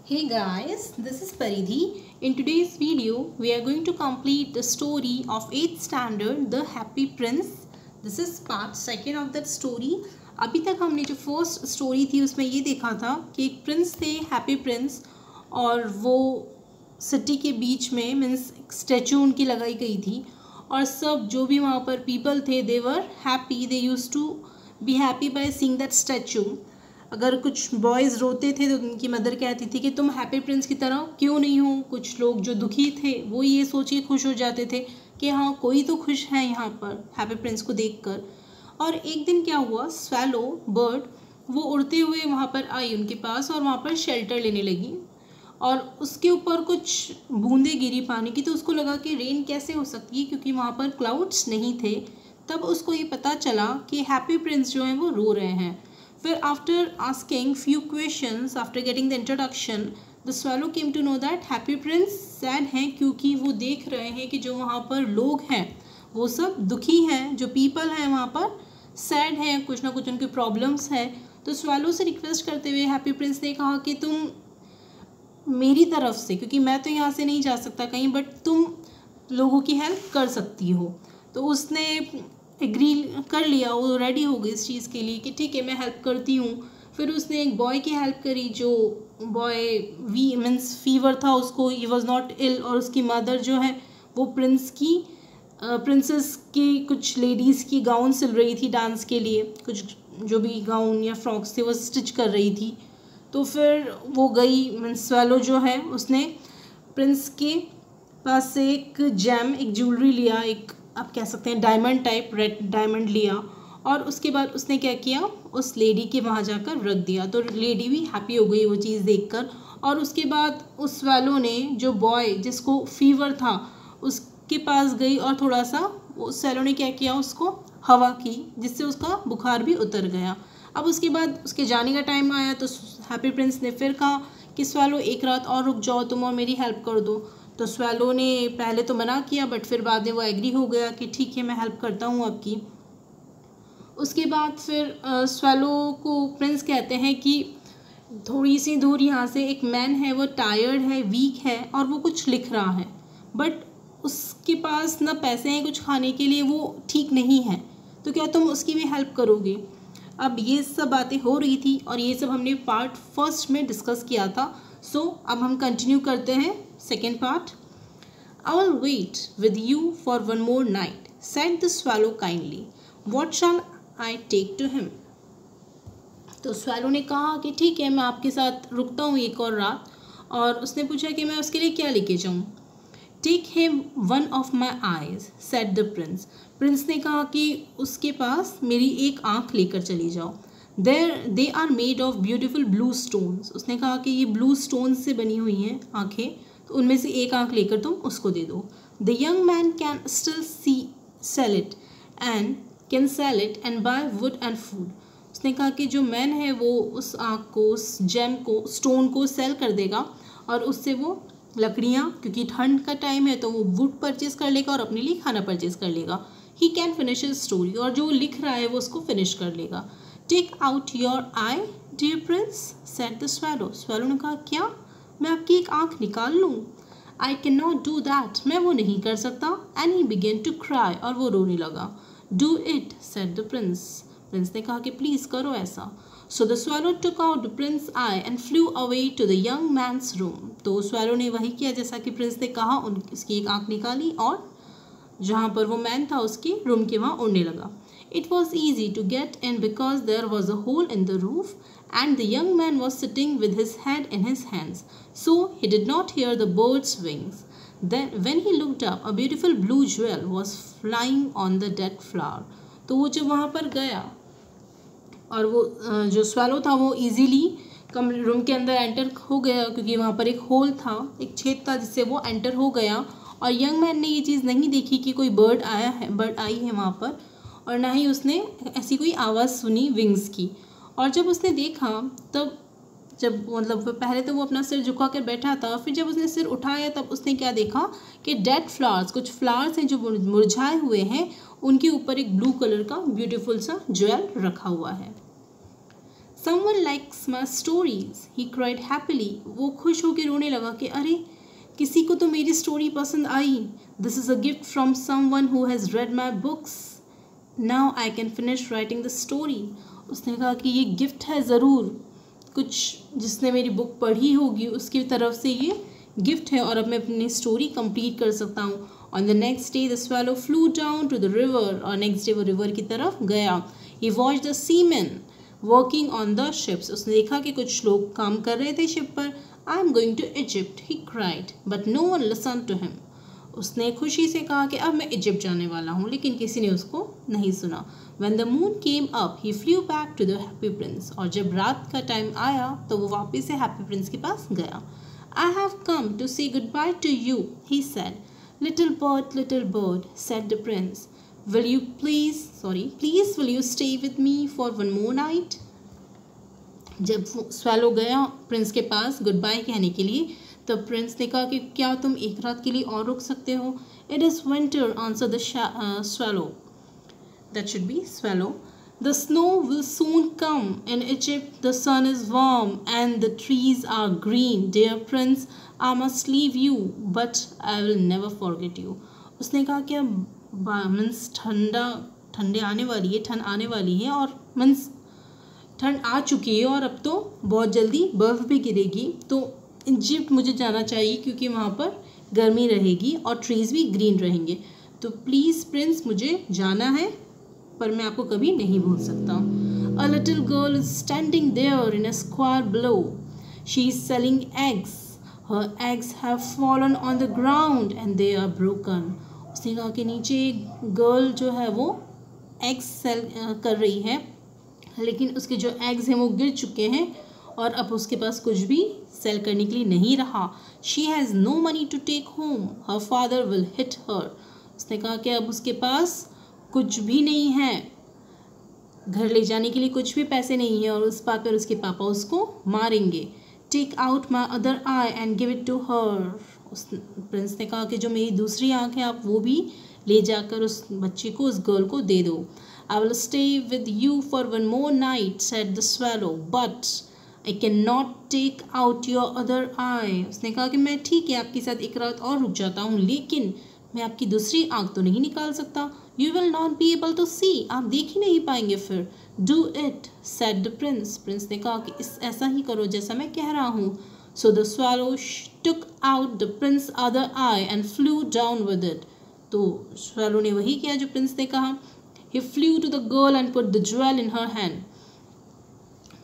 Hey guys, this is Paridhi. In today's video, we are going to complete the story of 8th standard, The Happy Prince. This is part second of that story. अभी तक हमने जो first story थी उसमें ये देखा था कि एक प्रिंस थे, हैप्पी प्रिंस, और वो सिटी के बीच में मीन्स स्टैचू उनकी लगाई गई थी और सब जो भी वहाँ पर पीपल थे they were happy, they used to be happy by seeing that statue. अगर कुछ बॉयज़ रोते थे तो उनकी मदर कहती थी कि तुम हैप्पी प्रिंस की तरह क्यों नहीं हो. कुछ लोग जो दुखी थे वो ये सोच के खुश हो जाते थे कि हाँ कोई तो खुश है यहाँ पर हैप्पी प्रिंस को देखकर. और एक दिन क्या हुआ, स्वैलो बर्ड वो उड़ते हुए वहाँ पर आई उनके पास और वहाँ पर शेल्टर लेने लगी और उसके ऊपर कुछ बूंदें गिरी पानी की, तो उसको लगा कि रेन कैसे हो सकती है क्योंकि वहाँ पर क्लाउड्स नहीं थे. तब उसको ये पता चला कि हैप्पी प्रिंस जो हैं वो रो रहे हैं. फिर after asking few questions, after getting the introduction, the swallow came to know that happy prince sad हैं क्योंकि वो देख रहे हैं कि जो वहाँ पर लोग हैं वो सब दुखी हैं, जो पीपल हैं वहाँ पर सैड हैं, कुछ ना कुछ उनकी प्रॉब्लम्स है. तो स्वैलो से रिक्वेस्ट करते हुए हैप्पी प्रिंस ने कहा कि तुम मेरी तरफ से, क्योंकि मैं तो यहाँ से नहीं जा सकता कहीं, बट तुम लोगों की हेल्प कर सकती हो. तो उसने एग्री कर लिया, वो रेडी हो गई इस चीज़ के लिए कि ठीक है मैं हेल्प करती हूँ. फिर उसने एक बॉय की हेल्प करी, जो बॉय मीन्स फीवर था उसको, ही वॉज नॉट इल, और उसकी मदर जो है वो प्रिंसेस की कुछ लेडीज़ की गाउन सिल रही थी डांस के लिए, कुछ जो भी गाउन या फ्रॉक्स थे वो स्टिच कर रही थी. तो फिर वो गई, मीन्स स्वैलो जो है उसने प्रिंस के पास से एक जेम, एक ज्वेलरी लिया, एक आप कह सकते हैं डायमंड टाइप रेड डायमंड लिया, और उसके बाद उसने क्या किया, उस लेडी के वहाँ जाकर रख दिया. तो लेडी भी हैप्पी हो गई वो चीज़ देखकर. और उसके बाद उस स्वैलो ने जो बॉय जिसको फीवर था उसके पास गई और थोड़ा सा उस स्वैलो ने क्या किया, उसको हवा की, जिससे उसका बुखार भी उतर गया. अब उसके बाद उसके जाने का टाइम आया तो हैप्पी प्रिंस ने फिर कहा कि स्वैलो एक रात और रुक जाओ तुम और मेरी हेल्प कर दो. तो स्वैलो ने पहले तो मना किया बट फिर बाद में वो एग्री हो गया कि ठीक है मैं हेल्प करता हूँ आपकी. उसके बाद फिर स्वैलो को प्रिंस कहते हैं कि थोड़ी सी दूर यहाँ से एक मैन है, वो टायर्ड है, वीक है और वो कुछ लिख रहा है, बट उसके पास ना पैसे हैं कुछ खाने के लिए, वो ठीक नहीं है, तो क्या तुम उसकी भी हेल्प करोगे. अब ये सब बातें हो रही थी और ये सब हमने पार्ट फर्स्ट में डिस्कस किया था. सो अब हम कंटिन्यू करते हैं second part. I will wait with you for one more night, said the swallow kindly. What shall I take to him? तो स्वैलो ने कहा कि ठीक है मैं आपके साथ रुकता हूँ एक और रात. और उसने पूछा कि मैं उसके लिए क्या लेके जाऊँ. Take him one of my eyes, said the prince. Prince ने कहा कि उसके पास मेरी एक आँख लेकर चली जाओ. They are made of beautiful blue stones. उसने कहा कि ये ब्लू स्टोन्स से बनी हुई हैं आँखें, तो उनमें से एक आँख लेकर तुम उसको दे दो. The young man can still sell it and buy wood and food. उसने कहा कि जो मैन है वो उस आँख को, उस जेम को, स्टोन को सेल कर देगा और उससे वो लकड़ियाँ, क्योंकि ठंड का टाइम है तो वो वुड परचेज कर लेगा और अपने लिए खाना परचेज कर लेगा. He can finish his story, और जो लिख रहा है वो उसको फिनिश कर लेगा. Take out your eye dear prince, said the swallow. Swallow ने कहा क्या, मैं आपकी एक आँख निकाल लूँ. I can not do that, मैं वो नहीं कर सकता. And he began to cry, और वो रोने लगा. Do it, said the prince. Prince ने कहा कि प्लीज़ करो ऐसा. So the swallow took out the prince eye and flew away to the young man's room. तो स्वैलो ने वही किया जैसा कि प्रिंस ने कहा, उसकी एक आँख निकाली और जहाँ पर वो मैन था उसके रूम के वहाँ उड़ने लगा. It was easy to get in because there was a hole in the roof and the young man was sitting with his head in his hands, so he did not hear the bird's wings. Then when he looked up, a beautiful blue jewel was flying on the dead flower. तो वो जब वहाँ पर गया और वो जो swallow था वो इजीली रूम के अंदर एंटर हो गया, क्योंकि वहाँ पर एक होल था, एक छेद था जिससे वो एंटर हो गया. और यंग मैन ने ये चीज़ नहीं देखी कि कोई बर्ड आई है वहाँ पर, और ना ही उसने ऐसी कोई आवाज़ सुनी विंग्स की. और जब उसने देखा तब जब मतलब पहले तो वो अपना सिर झुका कर बैठा था, फिर जब उसने सिर उठाया तब उसने क्या देखा कि डेड फ्लावर्स, कुछ फ्लावर्स हैं जो मुरझाए हुए हैं, उनके ऊपर एक ब्लू कलर का ब्यूटीफुल सा ज्वेल रखा हुआ है. Someone likes my stories, he cried happily. वो खुश होकर रोने लगा कि अरे किसी को तो मेरी स्टोरी पसंद आई. This is a gift from someone who has read my books. Now I can finish writing the story. उसने कहा कि ये गिफ्ट है ज़रूर, कुछ जिसने मेरी बुक पढ़ी होगी उसकी तरफ से ये गिफ्ट है और अब मैं अपनी स्टोरी कंप्लीट कर सकता हूँ. On the next day the swallow flew down to the river. और नेक्स्ट डे वो रिवर की तरफ गया. He watched the seamen working on the ships. उसने देखा कि कुछ लोग काम कर रहे थे शिप पर. I am going to Egypt, he cried, but no one listened to him. उसने खुशी से कहा कि अब मैं इजिप्ट जाने वाला हूँ, लेकिन किसी ने उसको नहीं सुना. When the moon came up, he flew back to the happy prince. और जब रात का टाइम आया तो वो वापस से हैप्पी प्रिंस के पास गया. I have come to say goodbye to you, he said. Little bird, said the prince. Please will you stay with me for one more night? जब स्वैलो गया प्रिंस के पास गुड बाय कहने के लिए, तब Prince ने कहा कि क्या तुम एक रात के लिए और रुक सकते हो? It is winter, answer the swallow. That should be swallow. The snow will soon come. In Egypt the sun is warm and the trees are green. Dear prince, I must leave you, but I will never forget you. उसने कहा कि अब means ठंड आने वाली है और means ठंड आ चुकी है और अब तो बहुत जल्दी बर्फ़ भी गिरेगी, तो इजिप्ट मुझे जाना चाहिए क्योंकि वहाँ पर गर्मी रहेगी और ट्रीज़ भी ग्रीन रहेंगे. तो प्लीज़ प्रिंस मुझे जाना है, पर मैं आपको कभी नहीं भूल सकता. A little girl is standing there in a square below. She is selling eggs. Her eggs have fallen on the ground and they are broken. उसने कहा कि नीचे एक गर्ल जो है वो एग्स सेल कर रही है, लेकिन उसके जो एग्स हैं वो गिर चुके हैं और अब उसके पास कुछ भी सेल करने के लिए नहीं रहा. She has no money to take home. Her father will hit her. उसने कहा कि अब उसके पास कुछ भी नहीं है, घर ले जाने के लिए कुछ भी पैसे नहीं है और उस बात पर उसके पापा उसको मारेंगे. Take out my other eye and give it to her. उस प्रिंस ने कहा कि जो मेरी दूसरी आँख है आप वो भी ले जाकर उस बच्चे को, उस गर्ल को दे दो. I will stay with you for one more night, said the swallow, but I can not take out your other eye. उसने कहा कि मैं ठीक है आपके साथ एक रात और रुक जाता हूँ, लेकिन मैं आपकी दूसरी आँख तो नहीं निकाल सकता. You will not be able to see. आप देख ही नहीं पाएंगे फिर. Do it, said the prince. Prince ने कहा कि ऐसा ही करो जैसा मैं कह रहा हूँ. So the swallow took out the prince's other eye and flew down with it. तो swallow ने वही किया जो प्रिंस ने कहा. He flew to the girl and put the jewel in her hand.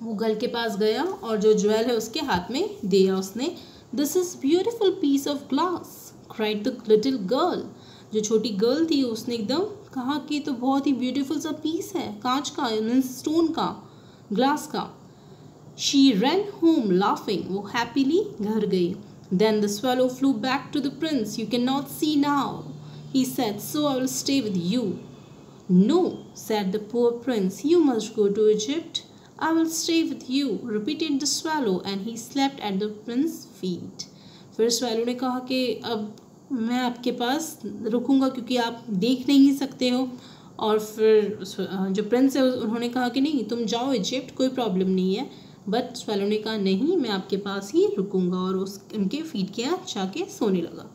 वो गर्ल के पास गया और जो ज्वेल है उसके हाथ में दिया उसने. This is beautiful piece of glass, cried the little girl. जो छोटी गर्ल थी उसने एकदम कहा कि तो बहुत ही ब्यूटीफुल सा पीस है, कांच का, स्टोन का, ग्लास का. She run home laughing. वो हैप्पीली घर गई. Then the swallow flew back to the prince. You can not see now, he said, so I will stay with you. No, said the poor prince, you must go to Egypt. I will stay with you, repeated the swallow and he slept at the prince feet. फिर swallow ने कहा कि अब मैं आपके पास रुकूंगा क्योंकि आप देख नहीं सकते हो. और फिर जो प्रिंस है उन्होंने कहा कि नहीं तुम जाओ इजिप्ट, कोई प्रॉब्लम नहीं है. बट स्वैलो ने कहा नहीं, मैं आपके पास ही रुकूंगा और उनके फीट के यहाँ जाके सोने लगा.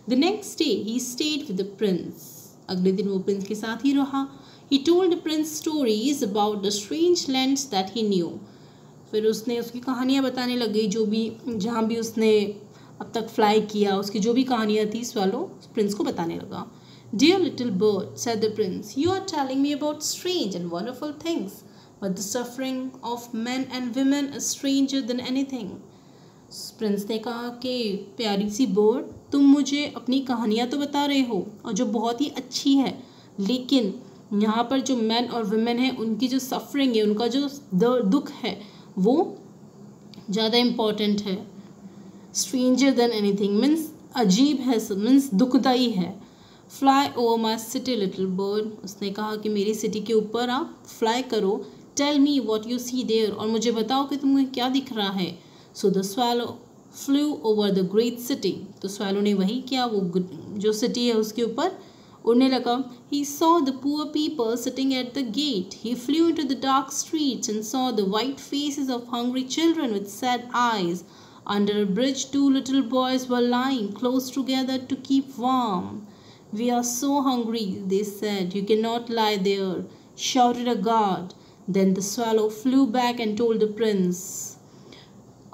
The next day he stayed with the Prince. अगले दिन वो प्रिंस के साथ ही रहा. He told the Prince stories about the strange lands that he new. फिर उसने उसकी कहानियाँ बताने लग गई, जो भी जहाँ भी उसने अब तक फ्लाई किया उसकी जो भी कहानियाँ थी स्वैलो प्रिंस को बताने लगा. Dear little bird, said the prince, you are telling me about strange and wonderful things, but the suffering of men and women is stranger than anything. Prince ने कहा कि प्यारी सी बर्ड, तुम मुझे अपनी कहानियाँ तो बता रहे हो और जो बहुत ही अच्छी है, लेकिन यहाँ पर जो मैन और वुमेन है उनकी जो सफरिंग है, उनका जो दुख है वो ज़्यादा इम्पॉर्टेंट है. स्ट्रेंजर देन एनीथिंग मीन्स अजीब है, मीन्स दुखदाई है. Fly over my city little bird. उसने कहा कि मेरी सिटी के ऊपर आप फ्लाई करो. Tell me what you see there. और मुझे बताओ कि तुम्हें क्या दिख रहा है. So the swallow flew over the great city. तो स्वैलो ने वही किया, वो जो सिटी है उसके ऊपर उड़ने लगा. He saw the poor people sitting at the gate. He flew into the dark streets and saw the white faces of hungry children with sad eyes. Under a bridge, 2 little boys were lying close together to keep warm. We are so hungry, they said. You cannot lie there, shouted a guard. Then the swallow flew back and told the prince.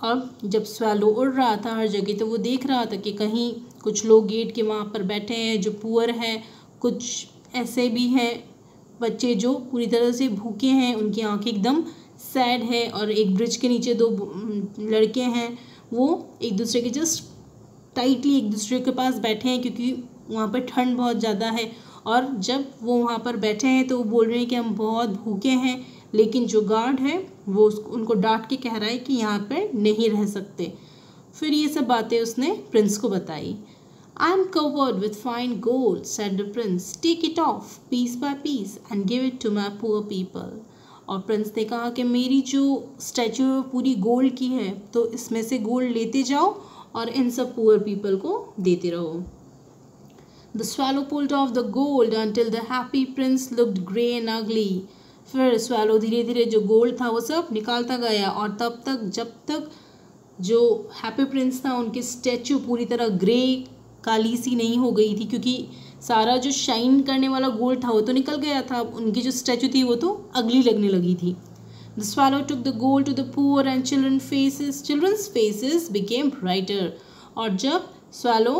अब जब swallow उड़ रहा था हर जगह तो वो देख रहा था कि कहीं कुछ लोग गेट के वहाँ पर बैठे हैं जो पुअर हैं, कुछ ऐसे भी हैं बच्चे जो पूरी तरह से भूखे हैं, उनकी आंखें एकदम सैड है. और एक ब्रिज के नीचे 2 लड़के हैं, वो एक दूसरे के जस्ट टाइटली एक दूसरे के पास बैठे हैं क्योंकि वहाँ पर ठंड बहुत ज़्यादा है. और जब वो वहाँ पर बैठे हैं तो वो बोल रहे हैं कि हम बहुत भूखे हैं, लेकिन जो गार्ड है वो उनको डांट के कह रहा है कि यहाँ पर नहीं रह सकते. फिर ये सब बातें उसने प्रिंस को बताई. I am covered with fine gold, said the prince. Take it off piece by piece and give it to my poor people. और प्रिंस ने कहा कि मेरी जो स्टैचू है पूरी गोल्ड की है, तो इसमें से गोल्ड लेते जाओ और इन सब पुअर पीपल को देते रहो. The swallow pulled off the gold until the happy prince looked grey and ugly. फिर स्वैलो धीरे धीरे जो गोल्ड था वो सब निकालता गया और तब तक जब तक जो हैप्पी प्रिंस था उनकी स्टैचू पूरी तरह ग्रे काली सी नहीं हो गई थी, क्योंकि सारा जो शाइन करने वाला गोल्ड था वो तो निकल गया था, उनकी जो स्टैचू थी वो तो अगली लगने लगी थी. The swallow took the gold to the poor and children's faces became brighter. और जब स्वैलो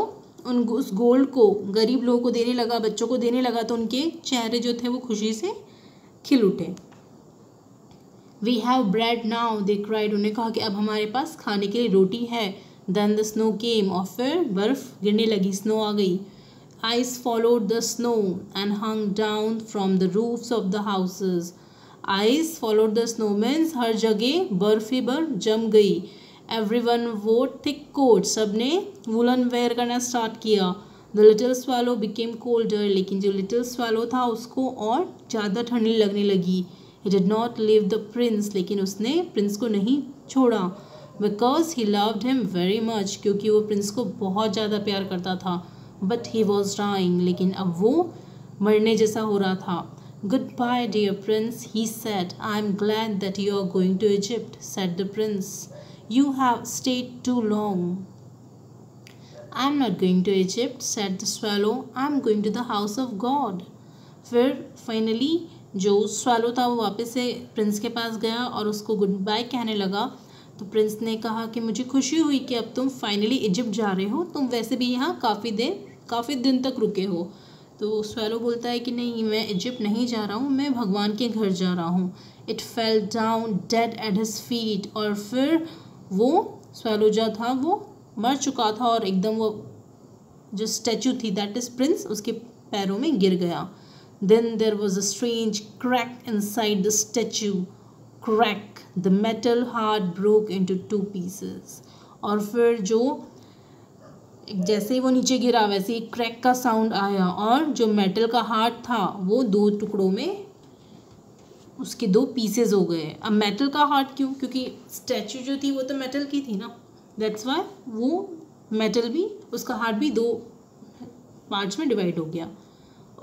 उस गोल्ड को गरीब लोगों को देने लगा, बच्चों को देने लगा, तो उनके चेहरे जो थे वो खुशी से खिल उठे. We have bread now, they cried. उन्हें कहा कि अब हमारे पास खाने के लिए रोटी है. Then the snow came. और फिर बर्फ गिरने लगी, स्नो आ गई. Ice followed the snow and hung down from the roofs of the houses. Ice followed the snow means हर जगह बर्फ ही बर्फ जम गई. Everyone wore thick coats. सबने वुलन वेयर करना स्टार्ट किया. The little swallow became colder. लेकिन जो little swallow था उसको और ज़्यादा ठंडी लगने लगी. He did not leave the prince. लेकिन उसने प्रिंस को नहीं छोड़ा. Because he loved him very much. क्योंकि वो प्रिंस को बहुत ज़्यादा प्यार करता था. But he was dying. लेकिन अब वो मरने जैसा हो रहा था. Goodbye, dear prince, he said. I am glad that you are going to Egypt, said the prince. You have stayed too long. I am not going to Egypt, said the swallow. I am going to the house of God. फिर finally जो swallow था वो वापस से Prince के पास गया और उसको गुड बाय कहने लगा. तो प्रिंस ने कहा कि मुझे खुशी हुई कि अब तुम फाइनली इजिप्ट जा रहे हो, तुम वैसे भी यहाँ काफ़ी दिन तक रुके हो. तो स्वैलो बोलता है कि नहीं, मैं इजिप्ट नहीं जा रहा हूँ, मैं भगवान के घर जा रहा हूँ. It fell down dead at his feet. और फिर वो स्वैलो जो था वो मर चुका था और एकदम वो जो स्टैचू थी दैट इज प्रिंस उसके पैरों में गिर गया. Then there was a strange crack inside the statue. Crack. The metal heart broke into 2 pieces. और फिर जो जैसे ही वो नीचे गिरा वैसे ही क्रैक का साउंड आया और जो मेटल का हार्ट था वो 2 टुकड़ों में उसके 2 पीसेस हो गए. अब मेटल का हार्ट क्यों? क्योंकि स्टैचू जो थी वो तो मेटल की थी ना, दैट्स वाई वो मेटल भी, उसका हार्ट भी 2 पार्ट्स में डिवाइड हो गया.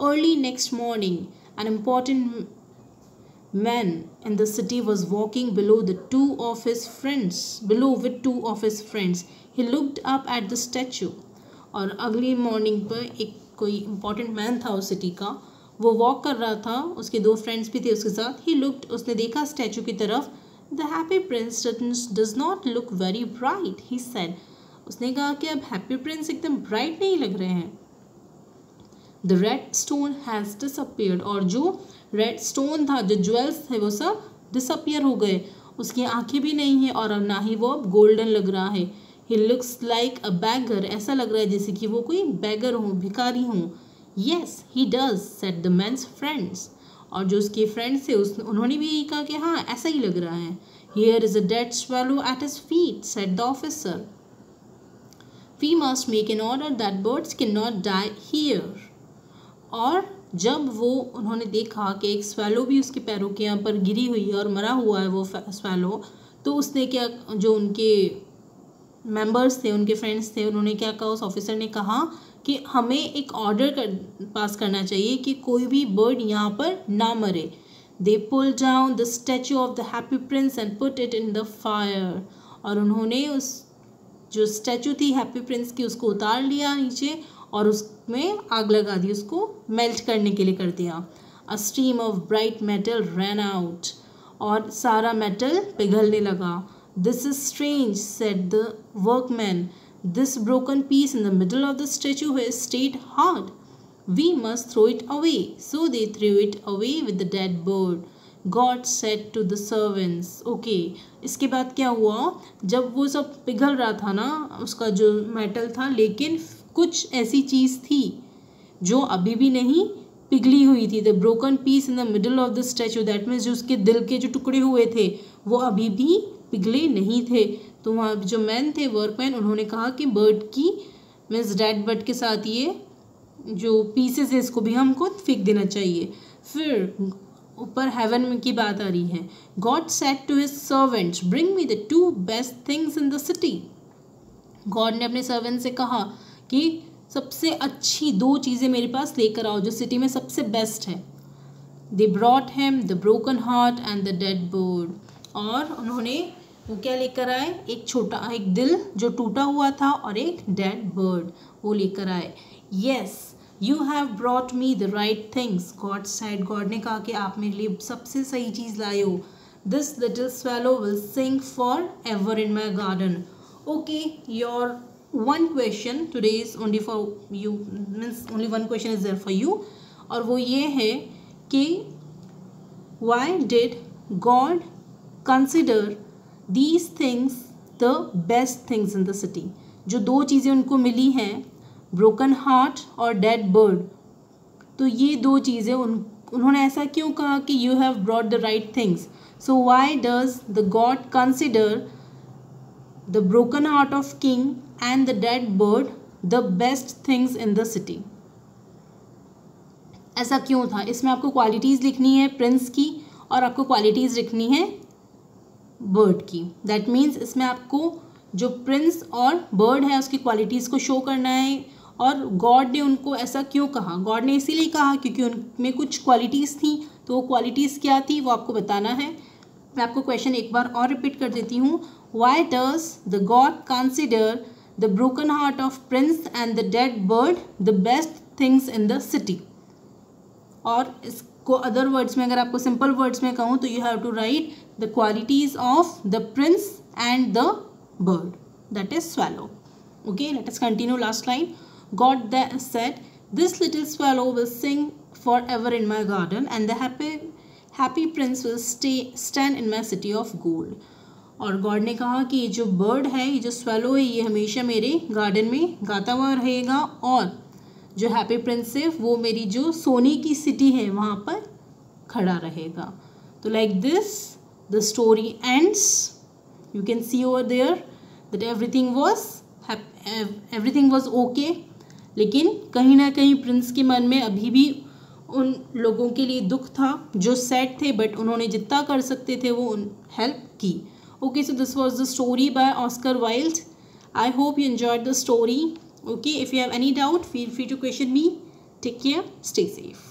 Early next morning, an important man in the city was walking below with 2 of his friends. He looked up at the statue. और अगली मॉर्निंग पर एक कोई इम्पॉर्टेंट मैन था उस सिटी का, वो वॉक कर रहा था, उसके 2 फ्रेंड्स भी थे उसके साथ. He looked, उसने देखा स्टैचू की तरफ. The happy prince does not look very bright, he said. उसने कहा कि अब हैप्पी प्रिंस एकदम ब्राइट नहीं लग रहे हैं. The red stone has disappeared. और जो रेड स्टोन था, जो ज्वेल्स थे वो सब डिसअपियर हो गए. उसकी आंखें भी नहीं है और अब ना ही वो अब गोल्डन लग रहा है. He looks like a beggar. ऐसा लग रहा है जैसे कि वो कोई beggar हो, भिखारी हो. Yes, he does, said the man's friends. और जो उसके फ्रेंड्स थे उन्होंने भी यही कहा कि हाँ ऐसा ही लग रहा है. Here is a dead swallow at his feet, said the officer. We must make an order that birds cannot die here. और जब वो उन्होंने देखा कि एक स्वैलो भी उसके पैरों के यहाँ पर गिरी हुई है और मरा हुआ है वो स्वैलो, तो उसने क्या, जो उनके मेंबर्स थे, उनके फ्रेंड्स थे, उन्होंने क्या कहा, उस ऑफिसर ने कहा कि हमें एक ऑर्डर पास करना चाहिए कि कोई भी बर्ड यहाँ पर ना मरे. They pulled down the statue of the happy prince and put it in the fire. और उन्होंने उस जो स्टैचू थी हैप्पी प्रिंस की उसको उतार लिया नीचे और उसमें आग लगा दी, उसको मेल्ट करने के लिए कर दिया. A stream of bright metal ran out. और सारा मेटल पिघलने लगा. This is strange, said the workman. This broken piece in the middle of the statue has stayed hard. We must throw it away. So they threw it away with the dead bird. God said to the servants. Okay, इसके बाद क्या हुआ, जब वो सब पिघल रहा था ना, उसका जो मेटल था, लेकिन कुछ ऐसी चीज़ थी जो अभी भी नहीं पिघली हुई थी. The broken piece in the middle of the statue, that means जो उसके दिल के जो टुकड़े हुए थे वो अभी भी पिघले नहीं थे. तो वहाँ जो मैन थे, वर्कमैन, उन्होंने कहा कि बर्ड की मीन्स डेड बर्ड के साथ ये जो पीसेस है इसको भी हमको फेंक देना चाहिए. फिर ऊपर हेवन की बात आ रही है. God said to his servants, bring me the 2 best things in the city. God ने अपने सर्वेंट से कहा कि सबसे अच्छी 2 चीज़ें मेरे पास लेकर आओ जो सिटी में सबसे बेस्ट है. They brought him the broken heart and the dead bird. और उन्होंने वो क्या लेकर आए, एक दिल जो टूटा हुआ था और एक डेड बर्ड वो लेकर आए. Yes, you have brought me the right things, God said. God ने कहा कि आप मेरे लिए सबसे सही चीज़ लाए हो. This little swallow will sing forever in my garden. Okay, your one question today is only for you, means only one question is there for you. और वो ये है कि why did God consider these things the best things in the city? जो 2 चीज़ें उनको मिली हैं, broken heart और डेड बर्ड, तो ये 2 चीज़ें उन्होंने ऐसा क्यों कहा कि you have brought the right things. So why does the God consider the broken heart of king and the dead bird the best things in the city? ऐसा क्यों था? इसमें आपको क्वालिटीज़ लिखनी है प्रिंस की और आपको क्वालिटीज़ लिखनी है बर्ड की. दैट मीन्स इसमें आपको जो प्रिंस और बर्ड है उसकी क्वालिटीज़ को शो करना है. और गॉड ने उनको ऐसा क्यों कहा? गॉड ने इसीलिए कहा क्योंकि उनमें कुछ क्वालिटीज़ थी. तो वो क्वालिटीज़ क्या थी वो आपको बताना है. मैं आपको क्वेश्चन एक बार और रिपीट कर देती हूँ. Why does the God consider the broken heart of Prince and the dead bird the best things in the city? और इसको अदर वर्ड्स में अगर आपको सिंपल वर्ड्स में कहूँ तो you have to write the qualities of the prince and the bird, that is swallow. Okay, let us continue. Last line. God said, this little swallow will sing forever in my garden and the happy prince will stand in my city of gold. और God ने कहा कि ये जो bird है, ये जो swallow है, ये हमेशा मेरे गार्डन में गाता हुआ रहेगा और जो हैप्पी प्रिंस है वो मेरी जो सोने की सिटी है वहाँ पर खड़ा रहेगा. तो like this the story ends. You can see over there that everything was okay. लेकिन कहीं ना कहीं प्रिंस के मन में अभी भी उन लोगों के लिए दुख था जो सैड थे, बट उन्होंने जितना कर सकते थे वो हेल्प की. Okay, so this was the story by Oscar Wilde. I hope you enjoyed the story. Okay, if you have any doubt, feel free to question me. Take care, stay safe.